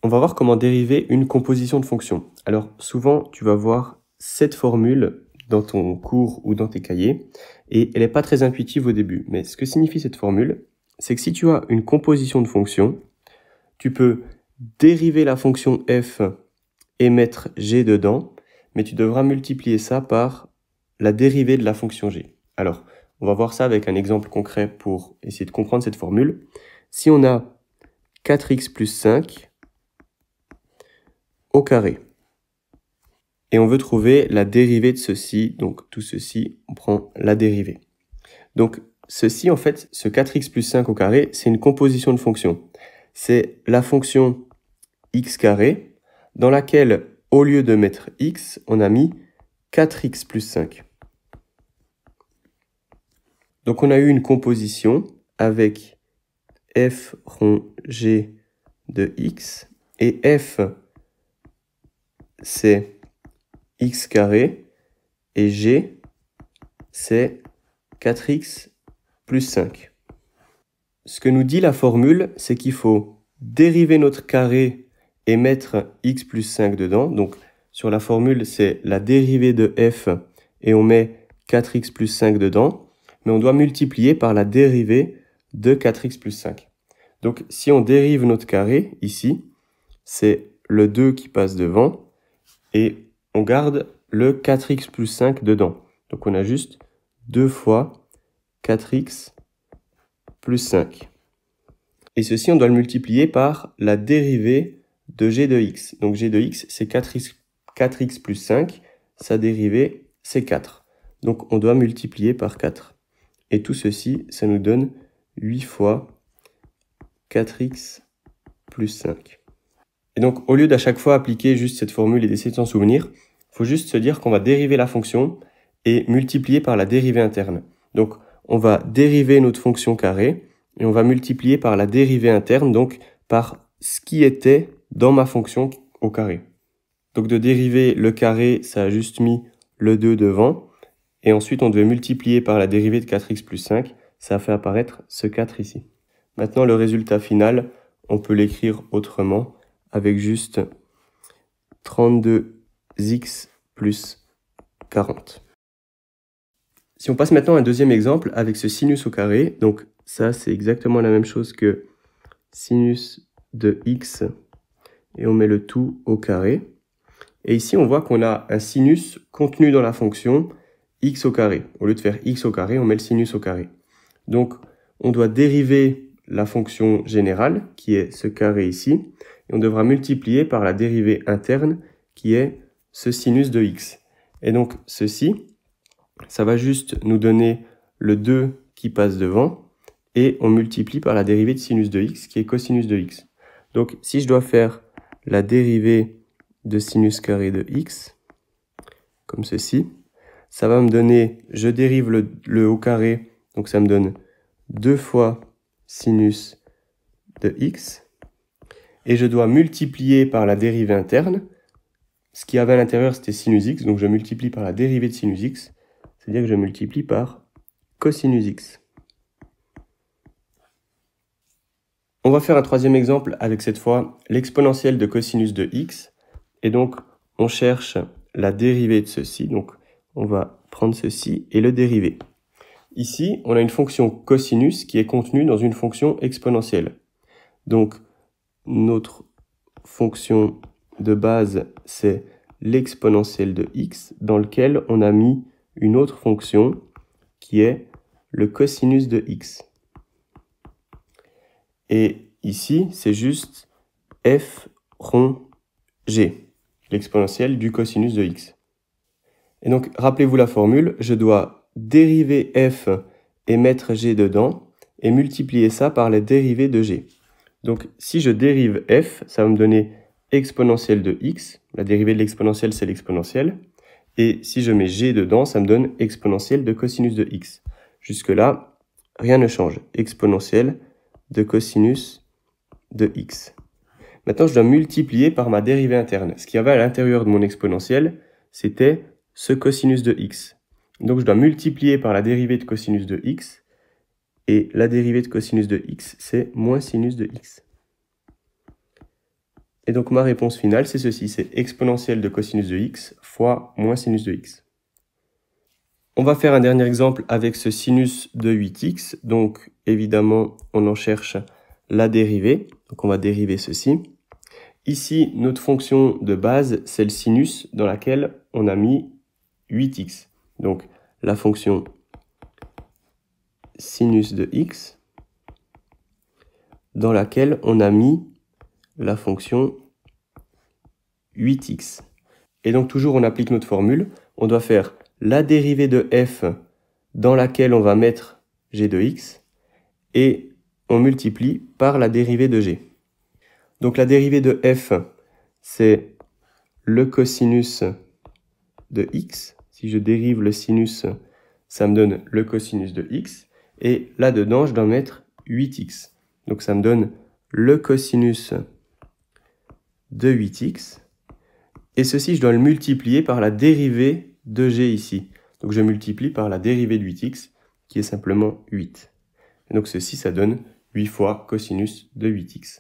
On va voir comment dériver une composition de fonctions. Alors souvent, tu vas voir cette formule dans ton cours ou dans tes cahiers, et elle n'est pas très intuitive au début. Mais ce que signifie cette formule, c'est que si tu as une composition de fonctions, tu peux dériver la fonction f et mettre g dedans, mais tu devras multiplier ça par la dérivée de la fonction g. Alors, on va voir ça avec un exemple concret pour essayer de comprendre cette formule. Si on a 4x plus 5 au carré, et on veut trouver la dérivée de ceci, donc tout ceci, on prend la dérivée. Donc ceci, en fait, ce 4x plus 5 au carré, c'est une composition de fonctions. C'est la fonction x carré, dans laquelle, au lieu de mettre x, on a mis 4x plus 5. Donc on a eu une composition avec f rond g de x, et f, c'est x carré, et g, c'est 4x plus 5. Ce que nous dit la formule, c'est qu'il faut dériver notre carré et mettre x plus 5 dedans. Donc sur la formule, c'est la dérivée de f et on met 4x plus 5 dedans. Mais on doit multiplier par la dérivée de 4x plus 5. Donc si on dérive notre carré, ici, c'est le 2 qui passe devant et on garde le 4x plus 5 dedans. Donc on a juste 2 fois 4x plus 5. Et ceci, on doit le multiplier par la dérivée de g de x. Donc g de x, c'est 4x plus 5. Sa dérivée, c'est 4. Donc on doit multiplier par 4. Et tout ceci, ça nous donne 8 fois 4x plus 5. Et donc, au lieu d'à chaque fois appliquer juste cette formule et d'essayer de s'en souvenir, il faut juste se dire qu'on va dériver la fonction et multiplier par la dérivée interne. Donc, on va dériver notre fonction carré et on va multiplier par la dérivée interne, donc par ce qui était dans ma fonction au carré. Donc, de dériver le carré, ça a juste mis le 2 devant. Et ensuite, on devait multiplier par la dérivée de 4x plus 5. Ça a fait apparaître ce 4 ici. Maintenant, le résultat final, on peut l'écrire autrement avec juste 32x plus 40. Si on passe maintenant à un deuxième exemple avec ce sinus au carré, donc ça, c'est exactement la même chose que sinus de x, et on met le tout au carré. Et ici, on voit qu'on a un sinus contenu dans la fonction x au carré. Au lieu de faire x au carré, on met le sinus au carré. Donc, on doit dériver la fonction générale, qui est ce carré ici, et on devra multiplier par la dérivée interne, qui est ce sinus de x. Et donc, ceci, ça va juste nous donner le 2 qui passe devant, et on multiplie par la dérivée de sinus de x, qui est cosinus de x. Donc, si je dois faire la dérivée de sinus carré de x, comme ceci, ça va me donner, je dérive le au carré, donc ça me donne 2 fois sinus de x, et je dois multiplier par la dérivée interne. Ce qu'il y avait à l'intérieur, c'était sinus x, donc je multiplie par la dérivée de sinus x, c'est-à-dire que je multiplie par cosinus x. On va faire un troisième exemple avec cette fois l'exponentielle de cosinus de x, et donc on cherche la dérivée de ceci, donc on va prendre ceci et le dériver. Ici, on a une fonction cosinus qui est contenue dans une fonction exponentielle. Donc, notre fonction de base, c'est l'exponentielle de x, dans lequel on a mis une autre fonction qui est le cosinus de x. Et ici, c'est juste f rond g, l'exponentielle du cosinus de x. Et donc, rappelez-vous la formule, je dois dériver f et mettre g dedans, et multiplier ça par la dérivée de g. Donc, si je dérive f, ça va me donner exponentielle de x. La dérivée de l'exponentielle, c'est l'exponentielle. Et si je mets g dedans, ça me donne exponentielle de cosinus de x. Jusque-là, rien ne change. Exponentielle de cosinus de x. Maintenant, je dois multiplier par ma dérivée interne. Ce qu'il y avait à l'intérieur de mon exponentielle, c'était ce cosinus de x. Donc, je dois multiplier par la dérivée de cosinus de x. Et la dérivée de cosinus de x, c'est moins sinus de x. Et donc ma réponse finale, c'est ceci, c'est exponentielle de cosinus de x fois moins sinus de x. On va faire un dernier exemple avec ce sinus de 8x. Donc évidemment, on en cherche la dérivée. Donc on va dériver ceci. Ici, notre fonction de base, c'est le sinus dans laquelle on a mis 8x. Donc la fonction sinus de x dans laquelle on a mis la fonction 8x. Et donc toujours on applique notre formule, on doit faire la dérivée de f dans laquelle on va mettre g de x et on multiplie par la dérivée de g. Donc la dérivée de f, c'est le cosinus de x. Si je dérive le sinus, ça me donne le cosinus de x. Et là-dedans, je dois mettre 8x. Donc ça me donne le cosinus de 8x. Et ceci, je dois le multiplier par la dérivée de g ici. Donc je multiplie par la dérivée de 8x, qui est simplement 8. Et donc ceci, ça donne 8 fois cosinus de 8x.